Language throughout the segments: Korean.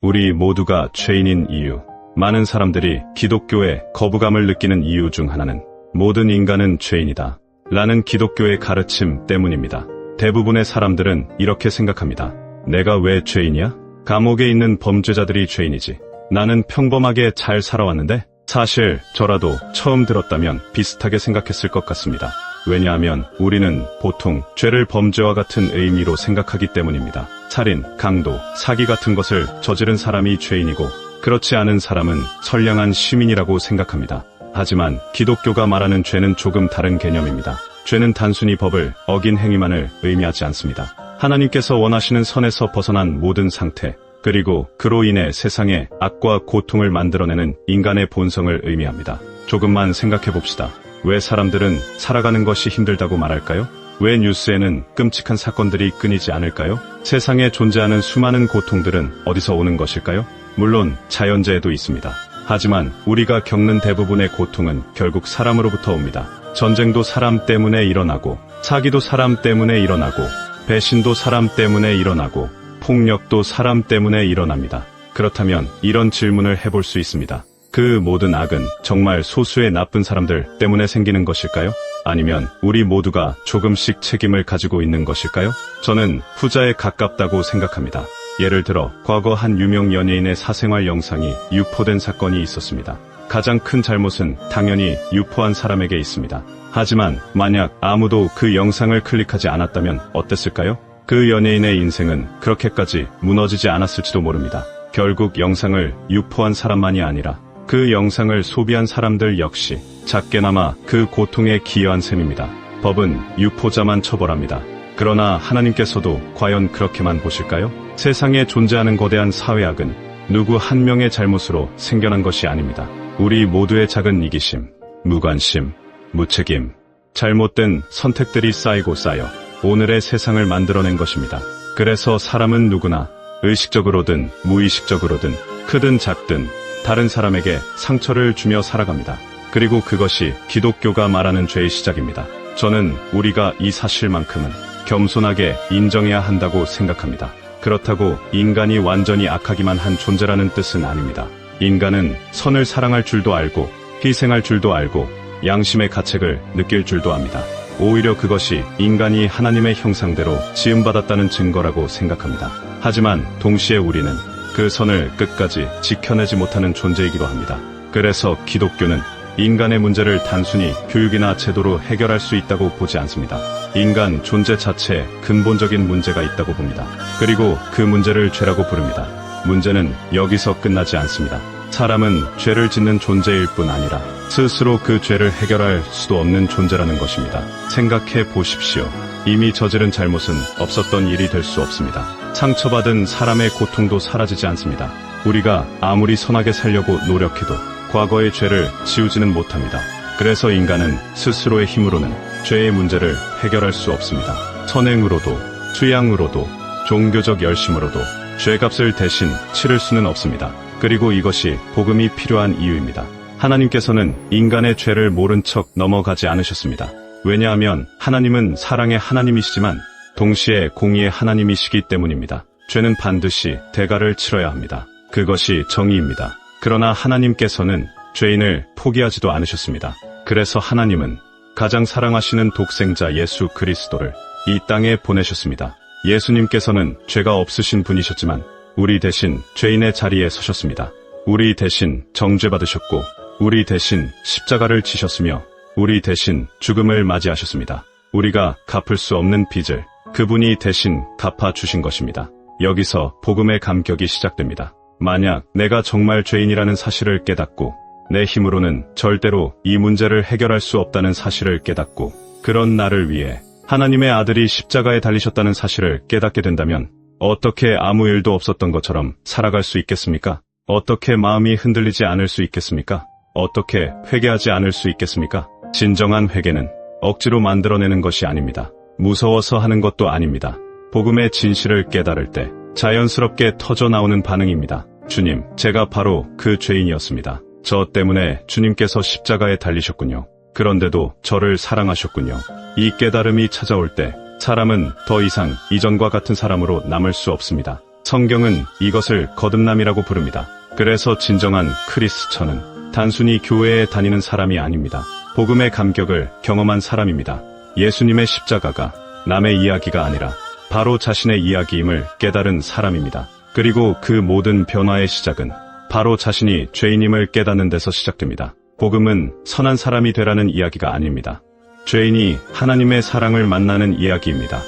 우리 모두가 죄인인 이유. 많은 사람들이 기독교에 거부감을 느끼는 이유 중 하나는 모든 인간은 죄인이다 라는 기독교의 가르침 때문입니다. 대부분의 사람들은 이렇게 생각합니다. 내가 왜 죄인이야? 감옥에 있는 범죄자들이 죄인이지. 나는 평범하게 잘 살아왔는데? 사실 저라도 처음 들었다면 비슷하게 생각했을 것 같습니다. 왜냐하면 우리는 보통 죄를 범죄와 같은 의미로 생각하기 때문입니다. 살인, 강도, 사기 같은 것을 저지른 사람이 죄인이고 그렇지 않은 사람은 선량한 시민이라고 생각합니다. 하지만 기독교가 말하는 죄는 조금 다른 개념입니다. 죄는 단순히 법을 어긴 행위만을 의미하지 않습니다. 하나님께서 원하시는 선에서 벗어난 모든 상태, 그리고 그로 인해 세상에 악과 고통을 만들어내는 인간의 본성을 의미합니다. 조금만 생각해 봅시다. 왜 사람들은 살아가는 것이 힘들다고 말할까요? 왜 뉴스에는 끔찍한 사건들이 끊이지 않을까요? 세상에 존재하는 수많은 고통들은 어디서 오는 것일까요? 물론 자연재해도 있습니다. 하지만 우리가 겪는 대부분의 고통은 결국 사람으로부터 옵니다. 전쟁도 사람 때문에 일어나고, 사기도 사람 때문에 일어나고, 배신도 사람 때문에 일어나고, 폭력도 사람 때문에 일어납니다. 그렇다면 이런 질문을 해볼 수 있습니다. 그 모든 악은 정말 소수의 나쁜 사람들 때문에 생기는 것일까요? 아니면 우리 모두가 조금씩 책임을 가지고 있는 것일까요? 저는 후자에 가깝다고 생각합니다. 예를 들어 과거 한 유명 연예인의 사생활 영상이 유포된 사건이 있었습니다. 가장 큰 잘못은 당연히 유포한 사람에게 있습니다. 하지만 만약 아무도 그 영상을 클릭하지 않았다면 어땠을까요? 그 연예인의 인생은 그렇게까지 무너지지 않았을지도 모릅니다. 결국 영상을 유포한 사람만이 아니라 그 영상을 소비한 사람들 역시 작게나마 그 고통에 기여한 셈입니다. 법은 유포자만 처벌합니다. 그러나 하나님께서도 과연 그렇게만 보실까요? 세상에 존재하는 거대한 사회악은 누구 한 명의 잘못으로 생겨난 것이 아닙니다. 우리 모두의 작은 이기심, 무관심, 무책임, 잘못된 선택들이 쌓이고 쌓여 오늘의 세상을 만들어낸 것입니다. 그래서 사람은 누구나 의식적으로든 무의식적으로든 크든 작든 다른 사람에게 상처를 주며 살아갑니다. 그리고 그것이 기독교가 말하는 죄의 시작입니다. 저는 우리가 이 사실만큼은 겸손하게 인정해야 한다고 생각합니다. 그렇다고 인간이 완전히 악하기만 한 존재라는 뜻은 아닙니다. 인간은 선을 사랑할 줄도 알고 희생할 줄도 알고 양심의 가책을 느낄 줄도 압니다. 오히려 그것이 인간이 하나님의 형상대로 지음받았다는 증거라고 생각합니다. 하지만 동시에 우리는 그 선을 끝까지 지켜내지 못하는 존재이기도 합니다. 그래서 기독교는 인간의 문제를 단순히 교육이나 제도로 해결할 수 있다고 보지 않습니다. 인간 존재 자체에 근본적인 문제가 있다고 봅니다. 그리고 그 문제를 죄라고 부릅니다. 문제는 여기서 끝나지 않습니다. 사람은 죄를 짓는 존재일 뿐 아니라 스스로 그 죄를 해결할 수도 없는 존재라는 것입니다. 생각해 보십시오. 이미 저지른 잘못은 없었던 일이 될 수 없습니다. 상처받은 사람의 고통도 사라지지 않습니다. 우리가 아무리 선하게 살려고 노력해도 과거의 죄를 지우지는 못합니다. 그래서 인간은 스스로의 힘으로는 죄의 문제를 해결할 수 없습니다. 선행으로도, 수양으로도, 종교적 열심으로도 죄값을 대신 치를 수는 없습니다. 그리고 이것이 복음이 필요한 이유입니다. 하나님께서는 인간의 죄를 모른 척 넘어가지 않으셨습니다. 왜냐하면 하나님은 사랑의 하나님이시지만 동시에 공의의 하나님이시기 때문입니다. 죄는 반드시 대가를 치러야 합니다. 그것이 정의입니다. 그러나 하나님께서는 죄인을 포기하지도 않으셨습니다. 그래서 하나님은 가장 사랑하시는 독생자 예수 그리스도를 이 땅에 보내셨습니다. 예수님께서는 죄가 없으신 분이셨지만 우리 대신 죄인의 자리에 서셨습니다. 우리 대신 정죄받으셨고 우리 대신 십자가를 지셨으며 우리 대신 죽음을 맞이하셨습니다. 우리가 갚을 수 없는 빚을 그분이 대신 갚아주신 것입니다. 여기서 복음의 감격이 시작됩니다. 만약 내가 정말 죄인이라는 사실을 깨닫고 내 힘으로는 절대로 이 문제를 해결할 수 없다는 사실을 깨닫고 그런 나를 위해 하나님의 아들이 십자가에 달리셨다는 사실을 깨닫게 된다면 어떻게 아무 일도 없었던 것처럼 살아갈 수 있겠습니까? 어떻게 마음이 흔들리지 않을 수 있겠습니까? 어떻게 회개하지 않을 수 있겠습니까? 진정한 회개는 억지로 만들어내는 것이 아닙니다. 무서워서 하는 것도 아닙니다. 복음의 진실을 깨달을 때 자연스럽게 터져나오는 반응입니다. 주님, 제가 바로 그 죄인이었습니다. 저 때문에 주님께서 십자가에 달리셨군요. 그런데도 저를 사랑하셨군요. 이 깨달음이 찾아올 때 사람은 더 이상 이전과 같은 사람으로 남을 수 없습니다. 성경은 이것을 거듭남이라고 부릅니다. 그래서 진정한 크리스천은 단순히 교회에 다니는 사람이 아닙니다. 복음의 감격을 경험한 사람입니다. 예수님의 십자가가 남의 이야기가 아니라 바로 자신의 이야기임을 깨달은 사람입니다. 그리고 그 모든 변화의 시작은 바로 자신이 죄인임을 깨닫는 데서 시작됩니다. 복음은 선한 사람이 되라는 이야기가 아닙니다. 죄인이 하나님의 사랑을 만나는 이야기입니다.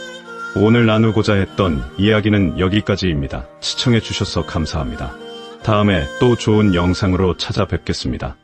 오늘 나누고자 했던 이야기는 여기까지입니다. 시청해 주셔서 감사합니다. 다음에 또 좋은 영상으로 찾아뵙겠습니다.